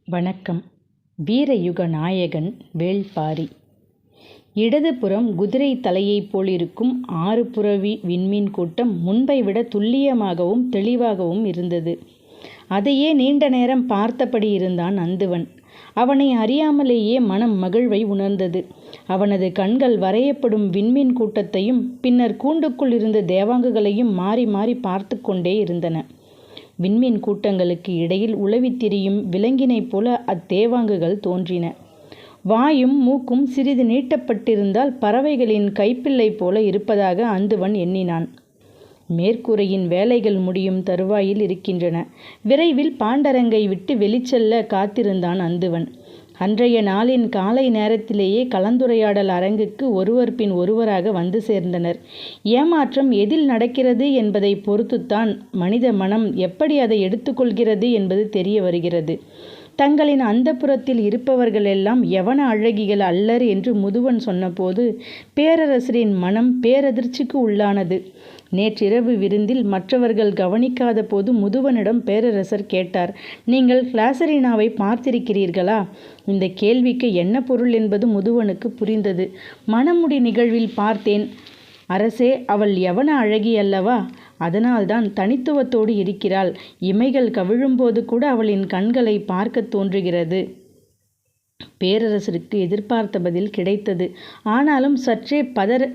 வணக்கம். வீரயுக நாயகன் வேள்பாரி. இடதுபுறம் குதிரை தலையைப் போலிருக்கும் 6 புற விண்மீன் கூட்டம் முன்பை விட துல்லியமாகவும் தெளிவாகவும் இருந்தது. அதையே நீண்ட நேரம் பார்த்தபடி இருந்தான் அந்துவன். அவனை அறியாமலேயே மனம் மகிழ்வை உணர்ந்தது. அவனது கண்கள் வரையப்படும் விண்மீன் கூட்டத்தையும் பின்னர் கூண்டுக்குள் இருந்த தேவாங்குகளையும் மாறி மாறி பார்த்து கொண்டே இருந்தன. விண்மீன் கூட்டங்களுக்கு இடையில் உலவித் திரியும் விலங்கினைப் போல அத்தேவாங்குகள் தோன்றின. வாயும் மூக்கும் சிறிது நீட்டப்பட்டிருந்தால் பறவைகளின் கைப்பிள்ளை போல இருப்பதாக அந்துவன் எண்ணினான். மேற்கூரையின் வேலைகள் முடியும் தருவாயில் இருக்கின்றன. விரைவில் பாண்டரங்கை விட்டு வெளிச்செல்ல காத்திருந்தான் அந்துவன். அன்றைய நாளின் காலை நேரத்திலேயே கலந்துரையாடல் அரங்குக்கு ஒருவர் பின் ஒருவராக வந்து சேர்ந்தனர். ஏமாற்றம் எதில் நடக்கிறது என்பதை பொறுத்துத்தான் மனித மனம் எப்படி அதை எடுத்துக்கொள்கிறது என்பது தெரிய வருகிறது. தங்களின் அந்தப்புறத்தில் இருப்பவர்களெல்லாம் யவன அழகிகள் அல்லர் என்று முதுவன் சொன்னபோது பேரரசரின் மனம் பேரதிர்ச்சிக்கு உள்ளானது. நேற்றிரவு விருந்தில் மற்றவர்கள் கவனிக்காத போது முதுவனிடம் பேரரசர் கேட்டார், நீங்கள் கிளாசரினாவை பார்த்திருக்கிறீர்களா? இந்த கேள்விக்கு என்ன பொருள் என்பது முதுவனுக்கு புரிந்தது. மணமுடி நிகழ்வில் பார்த்தேன் அரசே, அவள் யவன அழகி அல்லவா? அதனால்தான் தனித்துவத்தோடு இருக்கிறாள். இமைகள் கவிழும்போது கூட அவளின் கண்களை பார்க்க தோன்றுகிறது. பேரரசருக்கு எதிர்பார்த்த பதில் கிடைத்தது. ஆனாலும் சற்றே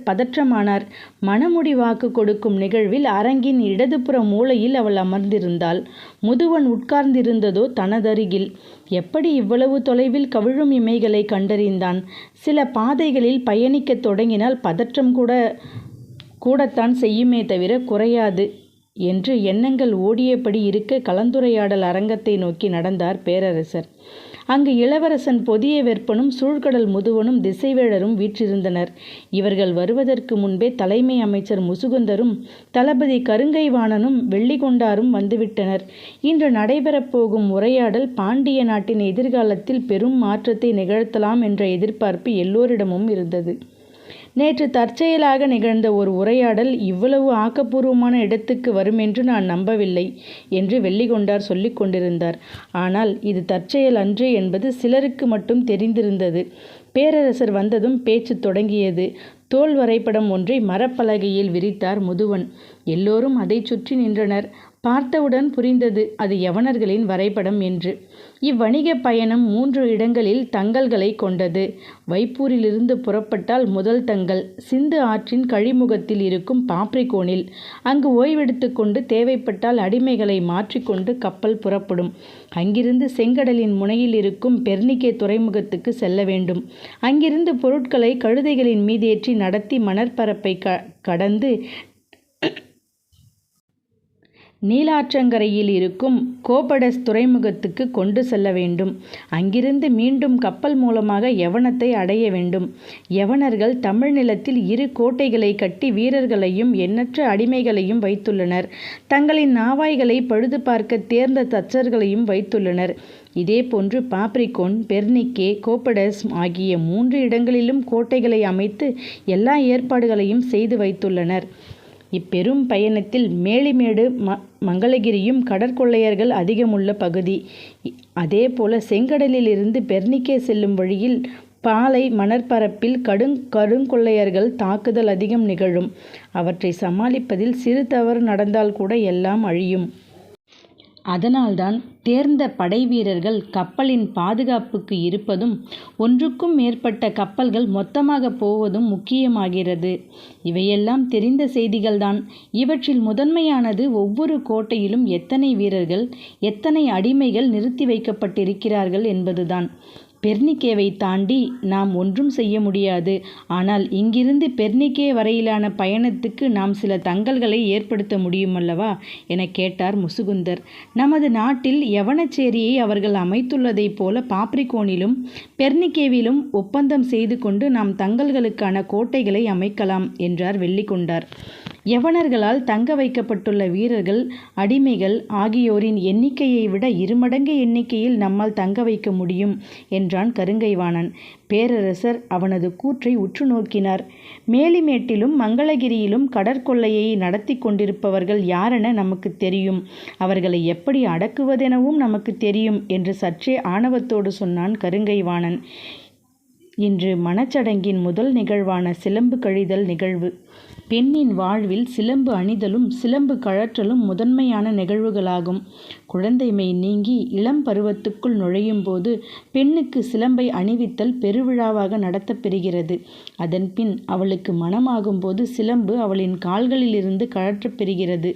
பதற்றமானார். மணமுடி வாக்கு கொடுக்கும் நிகழ்வில் அரங்கின் இடதுபுற மூலையில் அவள் அமர்ந்திருந்தாள். முதுவன் உட்கார்ந்திருந்ததோ தனதருகில். எப்படி இவ்வளவு தொலைவில் கவிழும் இமைகளை கண்டறிந்தான்? சில பாதைகளில் பயணிக்க தொடங்கினால் பதற்றம் கூடத்தான் செய்யுமே தவிர குறையாது என்று எண்ணங்கள் ஓடியபடி இருக்க கலந்துரையாடல் அரங்கத்தை நோக்கி நடந்தார் பேரரசர். அங்கு இளவரசன் பொதிய வெற்பனும் சூழ்கடல் முதுவனும் திசைவேழரும் வீற்றிருந்தனர். இவர்கள் வருவதற்கு முன்பே தலைமை அமைச்சர் முசுகுந்தரும் தளபதி கருங்கைவாணனும் வெள்ளிகொண்டாரும் வந்துவிட்டனர். இன்று நடைபெறப் போகும் உரையாடல் பாண்டிய நாட்டின் எதிர்காலத்தில் பெரும் மாற்றத்தை நிகழ்த்தலாம் என்ற எதிர்பார்ப்பு எல்லோரிடமும் இருந்தது. நேற்று தற்செயலாக நிகழ்ந்த ஒரு உரையாடல் இவ்வளவு ஆக்கப்பூர்வமான இடத்துக்கு வரும் என்று நான் நம்பவில்லை என்று வெள்ளிகொண்டார் சொல்லிக் கொண்டிருந்தார். ஆனால் இது தற்செயல் அன்று என்பது சிலருக்கு மட்டும் தெரிந்திருந்தது. பேரரசர் வந்ததும் பேச்சு தொடங்கியது. தோல் வரைபடம் ஒன்றை மரப்பலகையில் விரித்தார் முதுவன். எல்லோரும் அதை சுற்றி நின்றனர். பார்த்தவுடன் புரிந்தது அது யவனர்களின் வரைபடம் என்று. இவ்வணிக பயணம் 3 இடங்களில் தங்கல்களை கொண்டது. வைப்பூரிலிருந்து புறப்பட்டால் முதல் தங்கல் சிந்து ஆற்றின் கழிமுகத்தில் இருக்கும் பாப்ரிகோனில். அங்கு ஓய்வெடுத்து கொண்டு தேவைப்பட்டால் அடிமைகளை மாற்றிக்கொண்டு கப்பல் புறப்படும். அங்கிருந்து செங்கடலின் முனையில் இருக்கும் பெர்னிக்கே துறைமுகத்துக்கு செல்ல வேண்டும். அங்கிருந்து பொருட்களை கழுதைகளின் மீதேற்றி நடத்தி மணற்பரப்பை கடந்து நீலாற்றங்கரையில் இருக்கும் கோபடஸ் துறைமுகத்துக்கு கொண்டு செல்ல வேண்டும். அங்கிருந்து மீண்டும் கப்பல் மூலமாக யவனத்தை அடைய வேண்டும். யவனர்கள் தமிழ் நிலத்தில் 2 கோட்டைகளை கட்டி வீரர்களையும் எண்ணற்ற அடிமைகளையும் வைத்துள்ளனர். தங்களின் நாவாய்களை பழுது பார்க்க தேர்ந்த தச்சர்களையும் வைத்துள்ளனர். இதேபோன்று பாப்ரிகோன், பெர்னிக்கே, கோபடஸ் ஆகிய 3 இடங்களிலும் கோட்டைகளை அமைத்து எல்லா ஏற்பாடுகளையும் செய்து வைத்துள்ளனர். இப்பெரும் பயணத்தில் மேலிமேடு மங்களகிரியும் கடற்கொள்ளையர்கள் அதிகமுள்ள பகுதி. அதேபோல செங்கடலிலிருந்து பெர்னிக்கே செல்லும் வழியில் பாலை மணற்பரப்பில் கருங்கொள்ளையர்கள் தாக்குதல் அதிகம் நிகழும். அவற்றை சமாளிப்பதில் சிறு தவறு நடந்தால் கூட எல்லாம் அழியும். அதனால்தான் தேர்ந்த படை வீரர்கள் கப்பலின் பாதுகாப்புக்கு இருப்பதும் ஒன்றுக்கும் மேற்பட்ட கப்பல்கள் மொத்தமாக போவதும் முக்கியமாகிறது. இவையெல்லாம் தெரிந்த செய்திகள்தான். இவற்றில் முதன்மையானது ஒவ்வொரு கோட்டையிலும் எத்தனை வீரர்கள், எத்தனை அடிமைகள் நிறுத்தி வைக்கப்பட்டிருக்கிறார்கள் என்பதுதான். பெர்னிக்கேவை தாண்டி நாம் ஒன்றும் செய்ய முடியாது. ஆனால் இங்கிருந்து பெர்னிக்கே வரையிலான பயணத்துக்கு நாம் சில தங்கல்களை ஏற்படுத்த முடியுமல்லவா என கேட்டார் முசுகுந்தர். நமது நாட்டில் யவனச்சேரியை அவர்கள் அமைத்துள்ளதைப் போல பாப்ரிகோனிலும் பெர்னிக்கேவிலும் ஒப்பந்தம் செய்து கொண்டு நாம் தங்கல்களுக்கான கோட்டைகளை அமைக்கலாம் என்றார் வெள்ளிகொண்டார். யவனர்களால் தங்க வைக்கப்பட்டுள்ள வீரர்கள், அடிமைகள் ஆகியோரின் எண்ணிக்கையை விட 2 மடங்கு எண்ணிக்கையில் நம்மால் தங்க வைக்க முடியும் என்றான் கருங்கைவாணன். பேரரசர் அவனது கூற்றை உற்று நோக்கினார். மேலிமேட்டிலும் மங்களகிரியிலும் கடற்கொள்ளையை நடத்தி கொண்டிருப்பவர்கள் யாரென நமக்கு தெரியும். அவர்களை எப்படி அடக்குவதெனவும் நமக்கு தெரியும் என்று சற்றே ஆணவத்தோடு சொன்னான் கருங்கைவாணன். இன்று மணச்சடங்கின் முதல் நிகழ்வான சிலம்பு கழிதல் நிகழ்வு. பெண்ணின் வாழ்வில் சிலம்பு அணிதலும் சிலம்பு கழற்றலும் முதன்மையான நிகழ்வுகளாகும். குழந்தைமை நீங்கி இளம் பருவத்துக்குள் நுழையும் போது பெண்ணுக்கு சிலம்பை அணிவித்தல் பெருவிழாவாக நடத்தப்பெறுகிறது. அதன்பின் அவளுக்கு மணமாகும் போது சிலம்பு அவளின் கால்களிலிருந்து கழற்றப்பெறுகிறது.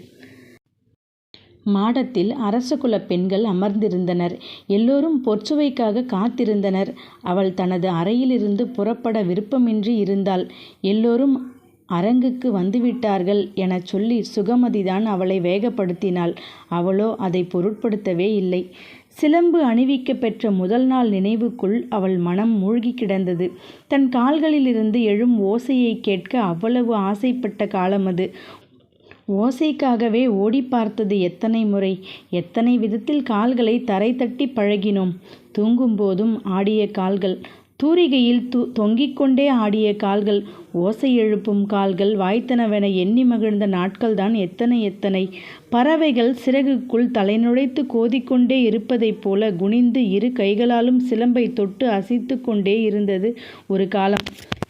மாடத்தில் அரசகுல பெண்கள் அமர்ந்திருந்தனர். எல்லோரும் பொற்சுவைக்காக காத்திருந்தனர். அவள் தனது அறையிலிருந்து புறப்பட விருப்பமின்றி இருந்தாள். எல்லோரும் அரங்குக்கு வந்துவிட்டார்கள் எனச் சொல்லி சுகமதிதான் அவளை வேகப்படுத்தினாள். அவளோ அதை பொருட்படுத்தவே இல்லை. சிலம்பு அணிவிக்க பெற்ற முதல் நாள் நினைவுக்குள் அவள் மனம் மூழ்கி கிடந்தது. தன் கால்களிலிருந்து எழும் ஓசையை கேட்க அவ்வளவு ஆசைப்பட்ட காலம் அது. ஓசைக்காகவே ஓடி பார்த்தது எத்தனை முறை! எத்தனை விதத்தில் கால்களை தரை தட்டி பழகினோம். தூங்கும்போதும் ஆடிய கால்கள், தூரிகையில் தொங்கிக் கொண்டே ஆடிய கால்கள், ஓசை எழுப்பும் கால்கள் வாய்த்தனவென எண்ணி மகிழ்ந்த நாட்கள்தான் எத்தனை எத்தனை! பறவைகள் சிறகுக்குள் தலைநுழைத்து கோதிக்கொண்டே இருப்பதைப் போல குனிந்து 2 கைகளாலும் சிலம்பை தொட்டு அசைத்து கொண்டே இருந்தது ஒரு காலம்.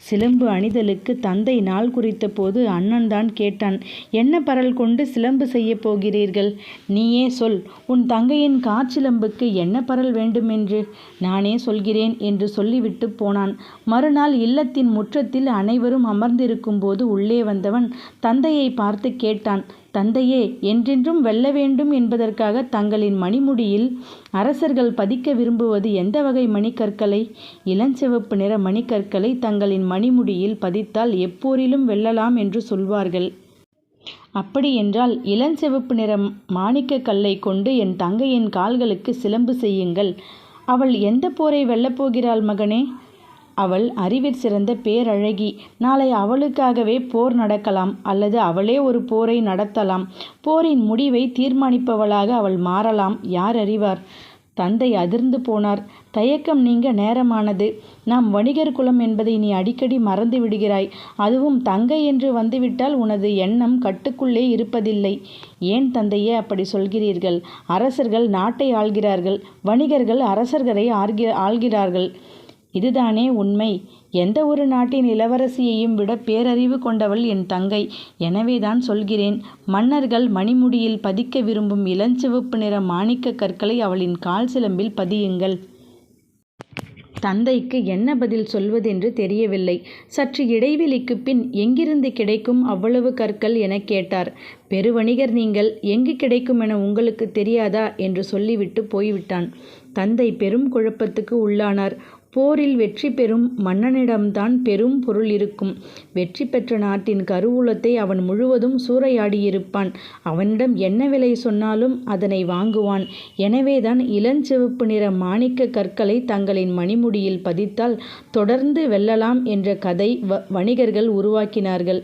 சிலம்பு அணிதலுக்கு தந்தை நாள் குறித்த போது அண்ணன்தான் கேட்டான். என்ன பரல் கொண்டு சிலம்பு செய்ய போகிறீர்கள்? நீயே சொல். உன் தங்கையின் காற்சிலம்புக்கு என்ன பரல் வேண்டுமென்று? நானே சொல்கிறேன் என்று சொல்லிவிட்டு போனான். மறுநாள் இல்லத்தின் முற்றத்தில் அனைவரும் அமர்ந்திருக்கும் போது உள்ளே வந்தவன் தந்தையை பார்த்து கேட்டான். தந்தையே, என்றென்றும் வெல்ல வேண்டும் என்பதற்காக தங்களின் மணிமுடியில் அரசர்கள் பதிக்க விரும்புவது எந்த வகை மணிக்கற்களை? இளஞ்சிவப்பு நிற மணிக்கற்களை தங்களின் மணிமுடியில் பதித்தால் எப்போரிலும் வெல்லலாம் என்று சொல்வார்கள். அப்படியென்றால் இளஞ்சிவப்பு நிற மாணிக்க கல்லை கொண்டு என் தங்கையின் கால்களுக்கு சிலம்பு செய்யுங்கள். அவள் எந்த போரை வெல்லப்போகிறாள் மகனே? அவள் அறிவிற் சிறந்த பேரழகி. நாளை அவளுக்காகவே போர் நடக்கலாம். அல்லது அவளே ஒரு போரை நடத்தலாம். போரின் முடிவை தீர்மானிப்பவளாக அவள் மாறலாம். யார் அறிவார்? தந்தை அதிர்ந்து போனார். தயக்கம் நீங்க நேரமானது. நாம் வணிகர் குலம் என்பதை நீ அடிக்கடி மறந்து விடுகிறாய். அதுவும் தங்கை என்று வந்துவிட்டால் உனது எண்ணம் கட்டுக்குள்ளே இருப்பதில்லை. ஏன் தந்தையே அப்படி சொல்கிறீர்கள்? அரசர்கள் நாட்டை ஆள்கிறார்கள். வணிகர்கள் அரசர்களை ஆள்கிறார்கள். இதுதானே உண்மை. எந்த ஒரு நாட்டின் இளவரசியையும் விட பேரறிவு கொண்டவள் என் தங்கை. எனவேதான் சொல்கிறேன், மன்னர்கள் மணிமுடியில் பதிக்க விரும்பும் இளஞ்சிவப்பு நிற மாணிக்க கற்களை அவளின் கால் சிலம்பில் பதியுங்கள். தந்தைக்கு என்ன பதில் சொல்வதென்று தெரியவில்லை. சற்று இடைவெளிக்கு பின் எங்கிருந்து கிடைக்கும் அவ்வளவு கற்கள் என கேட்டார். பெருவணிகர் நீங்கள், எங்கு கிடைக்கும் என உங்களுக்கு தெரியாதா என்று சொல்லிவிட்டு போய்விட்டான். தந்தை பெரும் குழப்பத்துக்கு உள்ளானார். போரில் வெற்றி பெறும் மன்னனிடம்தான் பெரும் பொருள் இருக்கும். வெற்றி பெற்ற நாட்டின் கருவூலத்தை அவன் முழுவதும் சூறையாடியிருப்பான். அவனிடம் என்ன விலை சொன்னாலும் அதனை வாங்குவான். எனவேதான் இளஞ்சிவப்பு நிற மாணிக்க கற்களை தங்களின் மணிமுடியில் பதித்தால் தொடர்ந்து வெல்லலாம் என்ற கதை வணிகர்கள் உருவாக்கினார்கள்.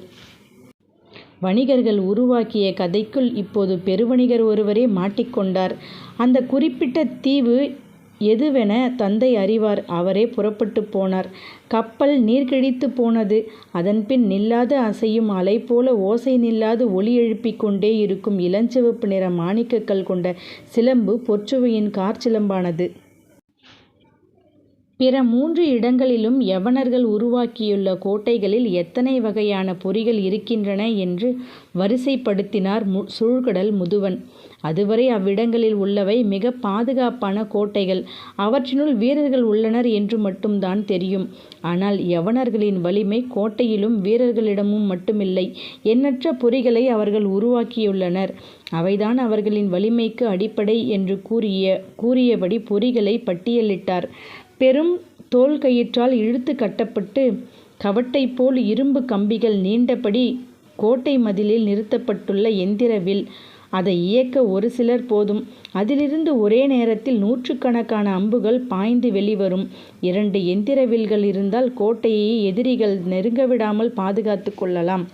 வணிகர்கள் உருவாக்கிய கதைக்குள் இப்போது பெருவணிகர் ஒருவரே மாட்டிக்கொண்டார். அந்த குறிப்பிட்ட தீவு எதுவென தந்தை அறிவார். அவரே புறப்பட்டு போனார். கப்பல் நீர்கிழித்து போனது. அதன்பின் நில்லாது அசையும் அலை போல ஓசை நில்லாது ஒலி எழுப்பிக் கொண்டே இருக்கும் இளஞ்சிவப்பு நிற மாணிக்கக்கல் கொண்ட சிலம்பு பொற்சுவையின் காற்சிலம்பானது. பிற 3 இடங்களிலும் யவனர்கள் உருவாக்கியுள்ள கோட்டைகளில் எத்தனை வகையான பொறிகள் இருக்கின்றன என்று வரிசைப்படுத்தினார் சூழ்கடல் முதுவன். அதுவரை அவ்விடங்களில் உள்ளவை மிக பாதுகாப்பான கோட்டைகள். அவற்றினுள் வீரர்கள் உள்ளனர் என்று மட்டும்தான் தெரியும். ஆனால் யவனர்களின் வலிமை கோட்டையிலும் வீரர்களிடமும் மட்டுமில்லை. எண்ணற்ற பொறிகளை அவர்கள் உருவாக்கியுள்ளனர். அவைதான் அவர்களின் வலிமைக்கு அடிப்படை என்று கூறியபடி பொறிகளை பட்டியலிட்டார். பெரும் தோல் கயிற்றால் இழுத்து கட்டப்பட்டு கவட்டை போல் இரும்பு கம்பிகள் நீண்டபடி கோட்டை மதிலில் நிறுத்தப்பட்டுள்ள எந்திர வில். அதை இயக்க ஒரு சிலர் போதும். அதிலிருந்து ஒரே நேரத்தில் 100கணக்கான அம்புகள் பாய்ந்து வெளிவரும். 2 எந்திர வில்கள் இருந்தால் கோட்டையை எதிரிகள் நெருங்க விடாமல் பாதுகாத்து கொள்ளலாம்.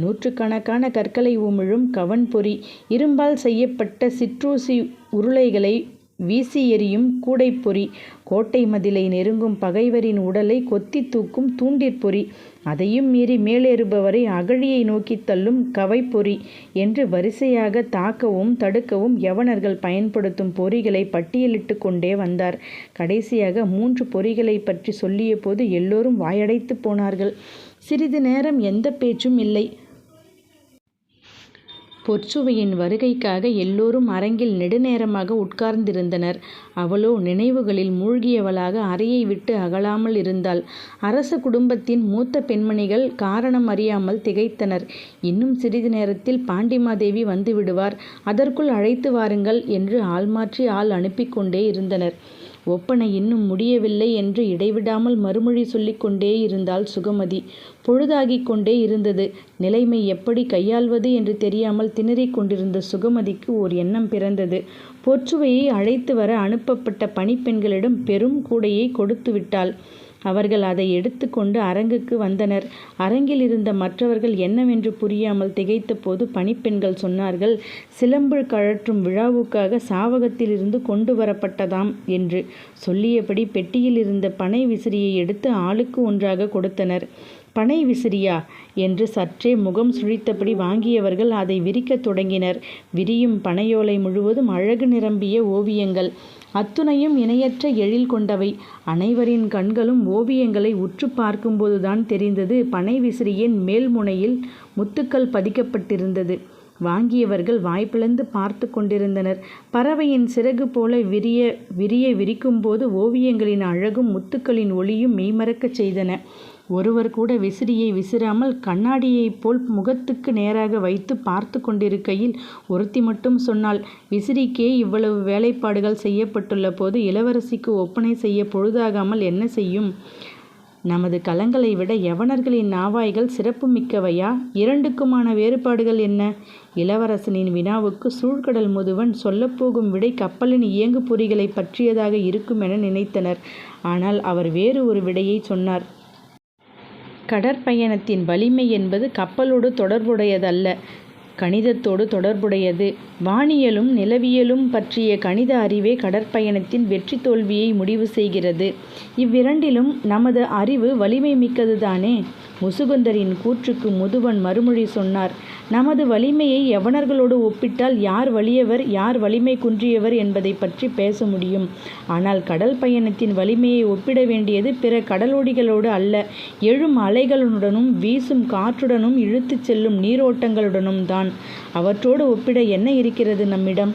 நூற்றுக்கணக்கான கற்களை உமிழும் கவன்பொறி, இரும்பால் செய்யப்பட்ட சிற்றூசி உருளைகளை வீசி எறியும் கூடைப்பொறி, கோட்டை மதிலை நெருங்கும் பகைவரின் உடலை கொத்தி தூக்கும் தூண்டிற்பொறி, அதையும் மீறி மேலேறுபவரை அகழியை நோக்கி தள்ளும் கவைப்பொறி என்று வரிசையாக தாக்கவும் தடுக்கவும் யவனர்கள் பயன்படுத்தும் பொறிகளை பட்டியலிட்டு கொண்டே வந்தார். கடைசியாக 3 பொறிகளை பற்றி சொல்லிய போது எல்லோரும் வாயடைத்து போனார்கள். சிறிது நேரம் எந்த பேச்சும் இல்லை. பொற்சுவையின் வருகைக்காக எல்லோரும் அரங்கில் நெடுநேரமாக உட்கார்ந்திருந்தனர். அவளோ நினைவுகளில் மூழ்கியவளாக அறையை விட்டு அகலாமல் இருந்தாள். அரச குடும்பத்தின் மூத்த பெண்மணிகள் காரணம் அறியாமல் திகைத்தனர். இன்னும் சிறிது நேரத்தில் பாண்டிமாதேவி வந்து விடுவார், அதற்குள் அழைத்து வாருங்கள் என்று ஆள் மாற்றி ஆள் அனுப்பி கொண்டே இருந்தனர். ஒப்பனை இன்னும் முடியவில்லை என்று இடைவிடாமல் மறுமொழி சொல்லிக் கொண்டே இருந்தாள் சுகமதி. பொழுதாகிக் கொண்டே இருந்தது. நிலைமை எப்படி கையாள்வது என்று தெரியாமல் திணறிக் கொண்டிருந்த சுகமதிக்கு ஓர் எண்ணம் பிறந்தது. பொற்சுவையை அழைத்து வர அனுப்பப்பட்ட பணிப்பெண்களிடம் பெரும் கூடையை கொடுத்து விட்டாள். அவர்கள் அதை எடுத்து கொண்டு அரங்குக்கு வந்தனர். அரங்கில் இருந்த மற்றவர்கள் என்னவென்று புரியாமல் திகைத்த போது பணிப்பெண்கள் சொன்னார்கள், சிலம்பு கழற்றும் விழாவுக்காக சாவகத்திலிருந்து கொண்டு வரப்பட்டதாம் என்று. சொல்லியபடி பெட்டியில் இருந்த பனை விசிறியை எடுத்து ஆளுக்கு ஒன்றாக கொடுத்தனர். பனை விசிறியா என்று சற்றே முகம் சுழித்தபடி வாங்கியவர்கள் அதை விரிக்கத் தொடங்கினர். விரியும் பனையோலை முழுவதும் அழகு நிரம்பிய ஓவியங்கள், அத்துணையும் இணையற்ற எழில் கொண்டவை. அனைவரின் கண்களும் ஓவியங்களை உற்று பார்க்கும்போதுதான் தெரிந்தது பனை விசிறியின் மேல் முனையில் முத்துக்கள் பதிக்கப்பட்டிருந்தது. வாங்கியவர்கள் வாய்ப்பிழந்து பார்த்து கொண்டிருந்தனர். பறவையின் சிறகு போல விரிக்கும்போது ஓவியங்களின் அழகும் முத்துக்களின் ஒளியும் மெய்மறக்கச் செய்தன. ஒருவர் கூட விசிறியை விசிறாமல் கண்ணாடியைப் போல் முகத்துக்கு நேராக வைத்து பார்த்து கொண்டிருக்கையில் ஒருத்தி மட்டும் சொன்னாள், விசிறிக்கே இவ்வளவு வேலைப்பாடுகள் செய்யப்பட்டுள்ள போது இளவரசிக்கு ஒப்பனை செய்ய பொழுதாகாமல் என்ன செய்யும்? நமது கலங்களை விட யவனர்களின் நாவாய்கள் சிறப்பு மிக்கவையா? இரண்டுக்குமான வேறுபாடுகள் என்ன? இளவரசனின் வினாவுக்கு சூழ்கடல் முதுவன் சொல்லப்போகும் விடை கப்பலின் இயங்கு பொறிகளை பற்றியதாக இருக்கும் என நினைத்தனர். ஆனால் அவர் வேறு ஒரு விடையை சொன்னார். கடற்பயணத்தின் வலிமை என்பது கப்பலோடு தொடர்புடையதல்ல, கணிதத்தோடு தொடர்புடையது. வானியலும் நிலவியலும் பற்றிய கணித அறிவே கடற்பயணத்தின் வெற்றி தோல்வியை முடிவு செய்கிறது. இவ்விரண்டிலும் நமது அறிவு வலிமை மிக்கதுதானே? முசுகுந்தரின் கூற்றுக்கு முதுவன் மறுமொழி சொன்னார். நமது வலிமையை யவனர்களோடு ஒப்பிட்டால் யார் வலியவர் யார் வலிமை குன்றியவர் என்பதை பற்றி பேச முடியும். ஆனால் கடல் பயணத்தின் வலிமையை ஒப்பிட வேண்டியது பிற கடலோடிகளோடு அல்ல, எழும் அலைகளுடனும் வீசும் காற்றுடனும் இழுத்துச் செல்லும் நீரோட்டங்களுடனும் தான். அவற்றோடு ஒப்பிட என்ன இருக்கிறது நம்மிடம்?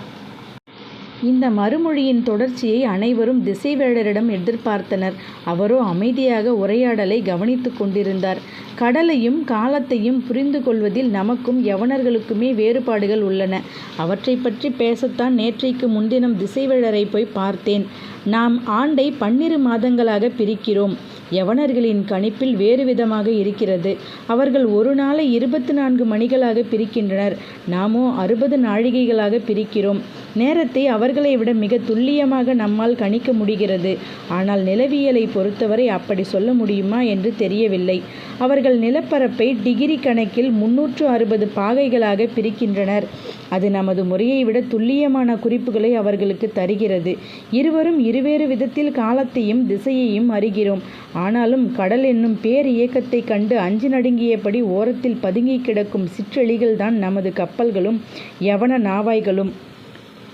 இந்த மறுமொழியின் தொடர்ச்சியை அனைவரும் திசைவேழரிடம் எதிர்பார்த்தனர். அவரோ அமைதியாக உரையாடலை கவனித்து கொண்டிருந்தார். கடலையும் காலத்தையும் புரிந்து கொள்வதில் நமக்கும் யவனர்களுக்குமே வேறுபாடுகள் உள்ளன. அவற்றை பற்றி பேசத்தான் நேற்றைக்கு முன்தினம் திசைவேழரை போய் பார்த்தேன். நாம் ஆண்டை 12 மாதங்களாக பிரிக்கிறோம். யவனர்களின் கணிப்பில் வேறு விதமாக இருக்கிறது. அவர்கள் ஒரு நாளை 24 மணிகளாக பிரிக்கின்றனர். நாமோ 60 நாழிகைகளாக பிரிக்கிறோம். நேரத்தை அவர்களை விட மிக துல்லியமாக நம்மால் கணிக்க முடிகிறது. ஆனால் நிலவியலை பொறுத்தவரை அப்படி சொல்ல முடியுமா என்று தெரியவில்லை. அவர்கள் நிலப்பரப்பை டிகிரி கணக்கில் 360 பாகைகளாக பிரிக்கின்றனர். அது நமது முறையை விட துல்லியமான குறிப்புகளை அவர்களுக்கு தருகிறது. இருவரும் இருவேறு விதத்தில் காலத்தையும் திசையையும் அறிகிறோம். ஆனாலும் கடல் என்னும் பேர் இயக்கத்தை கண்டு அஞ்சு நடுங்கியபடி ஓரத்தில் பதுங்கி கிடக்கும் சிற்றெளிகள்தான் நமது கப்பல்களும் யவன நாவாய்களும்.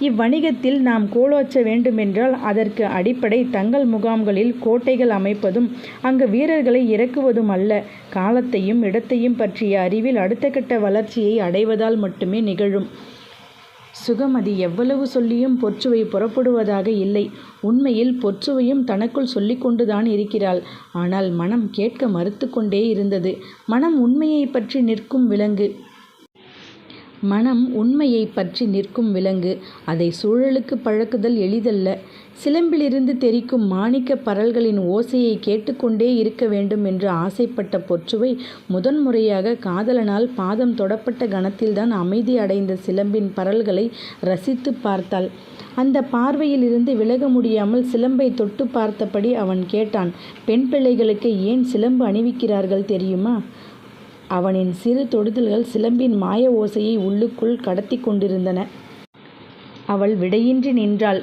இவ்வணிகத்தில் நாம் கோலோச்ச வேண்டுமென்றால் அதற்கு அடிப்படை தங்கள் முகாம்களில் கோட்டைகள் அமைப்பதும் அங்கு வீரர்களை இறக்குவதும் அல்ல, காலத்தையும் இடத்தையும் பற்றிய அறிவில் அடுத்த கட்ட வளர்ச்சியை அடைவதால் மட்டுமே நிகழும். சுகமதி எவ்வளவு சொல்லியும் பொற்சுவை புறப்படுவதாக இல்லை. உண்மையில் பொற்சுவையும் தனக்குள் சொல்லிக்கொண்டுதான் இருக்கிறாள். ஆனால் மனம் கேட்க மறுத்து கொண்டே இருந்தது. மனம் உண்மையை பற்றி நிற்கும் விலங்கு. அதை சூழலுக்கு பழக்குதல் எளிதல்ல. சிலம்பிலிருந்து தெரிக்கும் மாணிக்க பரல்களின் ஓசையை கேட்டுக்கொண்டே இருக்க வேண்டும் என்று ஆசைப்பட்ட பொற்சுவை முதன்முறையாக காதலனால் பாதம் தொடப்பட்ட கணத்தில்தான் அமைதி அடைந்த சிலம்பின் பரல்களை ரசித்து பார்த்தாள். அந்த பார்வையில் இருந்து விலக முடியாமல் சிலம்பை தொட்டு பார்த்தபடி அவன் கேட்டான், பெண் பிள்ளைகளுக்கு ஏன் சிலம்பு அணிவிக்கிறார்கள் தெரியுமா? அவனின் சிறு தொடுதல்கள் சிலம்பின் மாய ஓசையை உள்ளுக்குள் கடத்தி கொண்டிருந்தன. அவள் விடையின்றி நின்றாள்.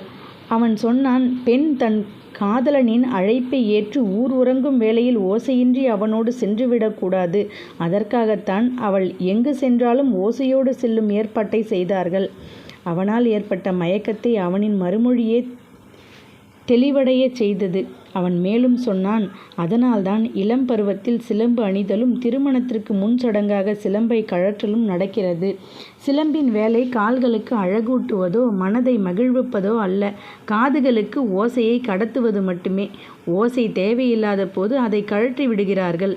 அவன் சொன்னான், பெண் தன் காதலனின் அழைப்பை ஏற்று ஊர் உறங்கும் வேளையில் ஓசையின்றி அவனோடு சென்றுவிடக்கூடாது. அதற்காகத்தான் அவள் எங்கு சென்றாலும் ஓசையோடு செல்லும் ஏற்பாட்டை செய்தார்கள். அவனால் ஏற்பட்ட மயக்கத்தை அவனின் மறுமொழியே தெளிவடையச் செய்தது. அவன் மேலும் சொன்னான், அதனால்தான் இளம் பருவத்தில் சிலம்பு அணிதலும் திருமணத்திற்கு முன் சடங்காக சிலம்பை கழற்றலும் நடக்கிறது. சிலம்பின் வேலை கால்களுக்கு அழகூட்டுவதோ மனதை மகிழ்விப்பதோ அல்ல, காதுகளுக்கு ஓசையை கடத்துவது மட்டுமே. ஓசை தேவையில்லாத போது அதை கழற்றி விடுகிறார்கள்.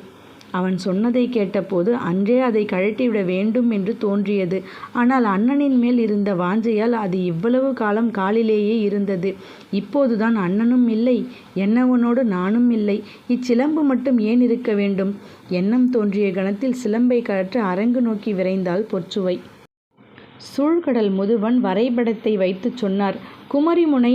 அவன் சொன்னதை கேட்டபோது அன்றே அதை கழட்டிவிட வேண்டும் என்று தோன்றியது. ஆனால் அண்ணனின் மேல் இருந்த வாஞ்சையால் அது இவ்வளவு காலம் காலிலேயே இருந்தது. இப்போதுதான் அண்ணனும் இல்லை, என்னவனோடு நானும் இல்லை. இச்சிலம்பு மட்டும் ஏன் இருக்க வேண்டும்? எண்ணம் தோன்றிய கணத்தில் சிலம்பை கழற்ற அரங்கு நோக்கி விரைந்தாள் பொற்சுவை. சூழ்கடல் முதுவன் வரைபடத்தை வைத்து சொன்னார். குமரிமுனை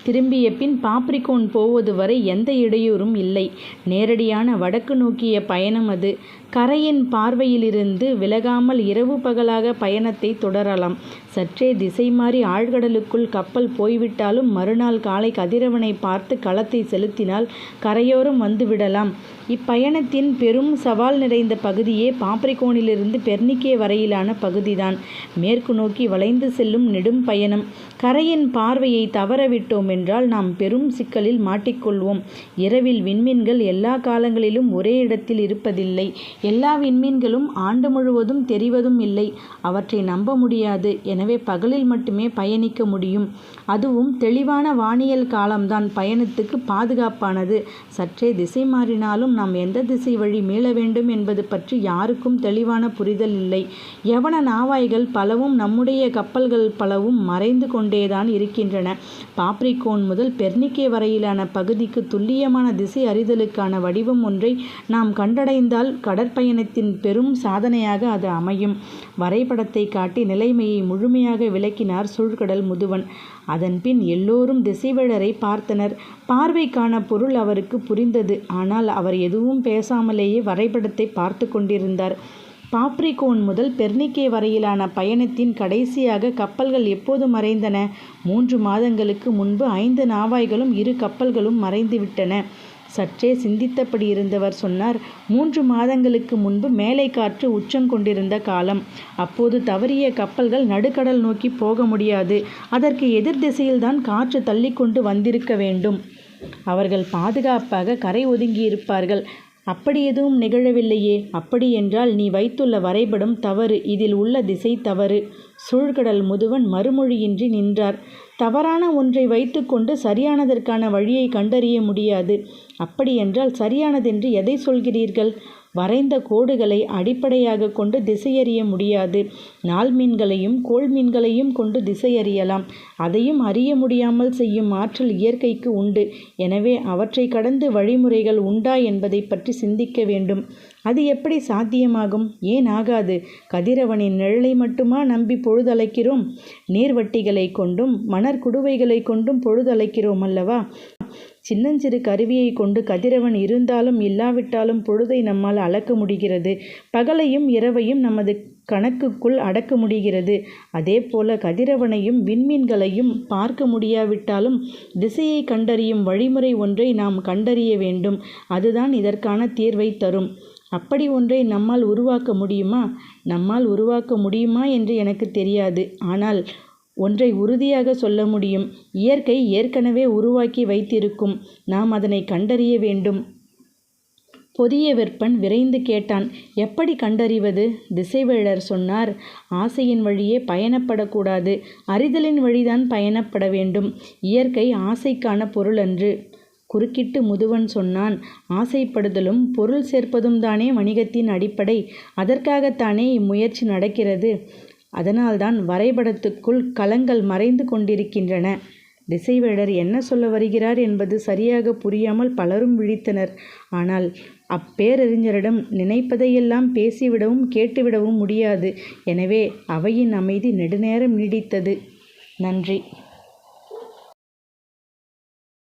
திரும்பிய பின் பாப்ரிகோன் போவது வரை எந்த இடையூறும் இல்லை. நேரடியான வடக்கு நோக்கிய பயணம் அது. கரையின் பார்வையிலிருந்து விலகாமல் இரவு பகலாக பயணத்தை தொடரலாம். சற்றே திசை மாறி ஆழ்கடலுக்குள் கப்பல் போய்விட்டாலும் மறுநாள் காலை கதிரவனை பார்த்து களத்தை செலுத்தினால் கரையோரம் வந்துவிடலாம். இப்பயணத்தின் பெரும் சவால் நிறைந்த பகுதியே பாப்ரிகோனிலிருந்து பெர்னிக்கே வரையிலான பகுதிதான். மேற்கு நோக்கி வளைந்து செல்லும் நெடும் பயணம். கரையின் பார்வையை தவறவிட்டோம் என்றால் நாம் பெரும் சிக்கலில் மாட்டிக்கொள்வோம். இரவில் விண்மீன்கள் எல்லா காலங்களிலும் ஒரே இடத்தில் இருப்பதில்லை. எல்லா விண்மீன்களும் ஆண்டு முழுவதும் தெரிவதும் இல்லை. அவற்றை நம்ப முடியாது. எனவே பகலில் மட்டுமே பயணிக்க முடியும். அதுவும் தெளிவான வானியல் காலம்தான் பயணத்துக்கு பாதுகாப்பானது. சற்றே திசை மாறினாலும் நாம் எந்த திசை வழி மீள வேண்டும் என்பது பற்றி யாருக்கும் தெளிவான புரிதல் இல்லை. யவன நாவாய்கள் பலவும் நம்முடைய கப்பல்கள் பலவும் மறைந்து கொண்டேதான் இருக்கின்றன. பாப்ரிகோன் முதல் பெர்னிக்கே வரையிலான பகுதிக்கு துல்லியமான திசை அறிதலுக்கான வடிவம் ஒன்றை நாம் கண்டடைந்தால் கடற்பயணத்தின் பெரும் சாதனையாக அது அமையும். வரைபடத்தை காட்டி நிலைமையை முழுமையாக விளக்கினார் சூழ்கடல் முதுவன். அதன்பின் எல்லோரும் திசைவேழரை பார்த்தனர். பார்வைக்கான பொருள் அவருக்கு புரிந்தது. ஆனால் அவர் எதுவும் பேசாமலேயே வரைபடத்தை பார்த்து கொண்டிருந்தார். பாப்ரிகோன் முதல் பெர்னிக்கே வரையிலான பயணத்தின் கடைசியாக கப்பல்கள் எப்போது மறைந்தன? 3 மாதங்களுக்கு முன்பு 5 நாவாய்களும் 2 கப்பல்களும் மறைந்துவிட்டன. சற்றே சிந்தித்தபடி இருந்தவர் சொன்னார், 3 மாதங்களுக்கு முன்பு மேலை காற்று உச்சங்கொண்டிருந்த காலம். அப்போது தவறிய கப்பல்கள் நடுக்கடல் நோக்கி போக முடியாது. அதற்கு எதிர் திசையில்தான் காற்று தள்ளிக்கொண்டு வந்திருக்க வேண்டும். அவர்கள் பாதுகாப்பாக கரை ஒதுங்கியிருப்பார்கள். அப்படி எதுவும் நிகழவில்லையே. அப்படி என்றால் நீ வைத்துள்ள வரைபடம் தவறு. இதில் உள்ள திசை தவறு. சூழ்கடல் முதுவன் மறுமொழியின்றி நின்றார். தவறான ஒன்றை வைத்துக்கொண்டு சரியானதற்கான வழியை கண்டறிய முடியாது. அப்படியென்றால் சரியானதென்று எதை சொல்கிறீர்கள்? வரைந்த கோடுகளை அடிப்படையாக கொண்டு திசையறிய முடியாது. நாள் மீன்களையும் கோள் மீன்களையும் கொண்டு திசையறியலாம். அதையும் அறிய முடியாமல் செய்யும் ஆற்றல் இயற்கைக்கு உண்டு. எனவே அவற்றை கடந்து வழிமுறைகள் உண்டா என்பதை பற்றி சிந்திக்க வேண்டும். அது எப்படி சாத்தியமாகும்? ஏன் ஆகாது? கதிரவனின் நிழலை மட்டுமா நம்பி பொழுதழைக்கிறோம்? நீர்வட்டிகளை கொண்டும் மணற்குடுவைகளை கொண்டும் பொழுதழைக்கிறோம் அல்லவா? சின்னஞ்சிறு கருவியை கொண்டு கதிரவன் இருந்தாலும் இல்லாவிட்டாலும் பொழுதை நம்மால் அளக்க முடிகிறது. பகலையும் இரவையும் நமது கணக்குக்குள் அடக்க முடிகிறது. அதே போல கதிரவனையும் விண்மீன்களையும் பார்க்க முடியாவிட்டாலும் திசையை கண்டறியும் வழிமுறை ஒன்றை நாம் கண்டறிய வேண்டும். அதுதான் இதற்கான தீர்வை தரும். அப்படி ஒன்றை நம்மால் உருவாக்க முடியுமா? நம்மால் உருவாக்க முடியுமா என்று எனக்கு தெரியாது. ஆனால் ஒன்றை உறுதியாக சொல்ல முடியும். இயற்கை ஏற்கனவே உருவாக்கி வைத்திருக்கும். நாம் அதனை கண்டறிய வேண்டும். பொதிய விற்பன் விரைந்து கேட்டான், எப்படி கண்டறிவது? திசைவேழர் சொன்னார், ஆசையின் வழியே பயணப்படக்கூடாது. அறிதலின் வழிதான் பயணப்பட வேண்டும். இயற்கை ஆசைக்கான பொருள் அன்று. குறுக்கிட்டு முதுவன் சொன்னான், ஆசைப்படுதலும் பொருள் சேர்ப்பதும் தானே வணிகத்தின் அடிப்படை. அதற்காகத்தானே இம்முயற்சி நடக்கிறது. அதனால்தான் வரைபடத்துக்குள் களங்கள் மறைந்து கொண்டிருக்கின்றன. திசைவேழர் என்ன சொல்ல வருகிறார் என்பது சரியாக புரியாமல் பலரும் விழித்தனர். ஆனால் அப்பேரறிஞரிடம் நினைப்பதையெல்லாம் பேசிவிடவும் கேட்டுவிடவும் முடியாது. எனவே அவையின் அமைதி நெடுநேரம் நீடித்தது. நன்றி.